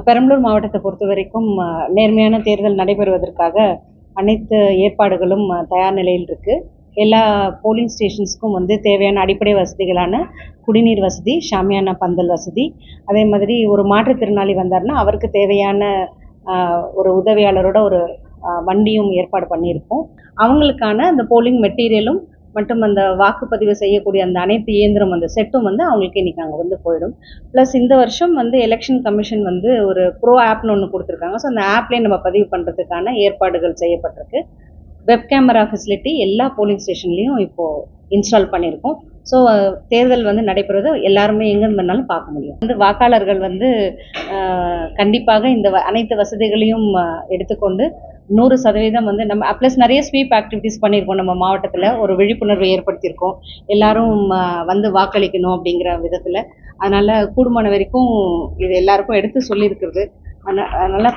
பெரம்பலூர் மாவட்டத்தை பொறுத்த வரைக்கும் நேர்மையான தேர்தல் நடைபெறுவதற்காக அனைத்து ஏற்பாடுகளும் தயார் நிலையில் இருக்கு. எல்லா போலிங் ஸ்டேஷன்ஸ்க்கும் தேவையான அடிப்படை வசதிகளான குடிநீர் வசதி, ஷாமியானா பந்தல் வசதி, அதே மாதிரி ஒரு மாற்றுத்திறனாளி வந்தார்னா அவருக்கு தேவையான ஒரு உதவியாளரோட ஒரு வண்டியும் ஏற்பாடு பண்ணியிருக்கோம். அவங்களுக்கான அந்த போலிங் மெட்டீரியலும் மற்றும் அந்த வாக்குப்பதிவு செய்யக்கூடிய அந்த அனைத்து இயந்திரம் அந்த செட்டும் அவங்களுக்கு இன்னைக்கு அங்கே போயிடும். ப்ளஸ் இந்த வருஷம் எலெக்ஷன் கமிஷன் ஒரு ப்ரோ ஆப்னு ஒன்று கொடுத்துருக்காங்க. ஸோ அந்த ஆப்லேயே நம்ம பதிவு பண்ணுறதுக்கான ஏற்பாடுகள் செய்யப்பட்டிருக்கு. வெப் கேமரா ஃபெசிலிட்டி எல்லா போலிங் ஸ்டேஷன்லேயும் இப்போது இன்ஸ்டால் பண்ணியிருக்கோம். ஸோ தேர்தல் நடைபெறுவது எல்லாருமே எங்கேருந்து வேணாலும் பார்க்க முடியும். வாக்காளர்கள் கண்டிப்பாக இந்த அனைத்து வசதிகளையும் எடுத்துக்கொண்டு 100% நம்ம ப்ளஸ் நிறைய ஸ்வீப் ஆக்டிவிட்டிஸ் பண்ணியிருக்கோம். நம்ம மாவட்டத்தில் ஒரு விழிப்புணர்வை ஏற்படுத்தியிருக்கோம். எல்லாரும் வாக்களிக்கணும் அப்படிங்கிற விதத்தில். அதனால் கூடுமான வரைக்கும் இது எல்லாருக்கும் எடுத்து சொல்லியிருக்கிறது. அதனால்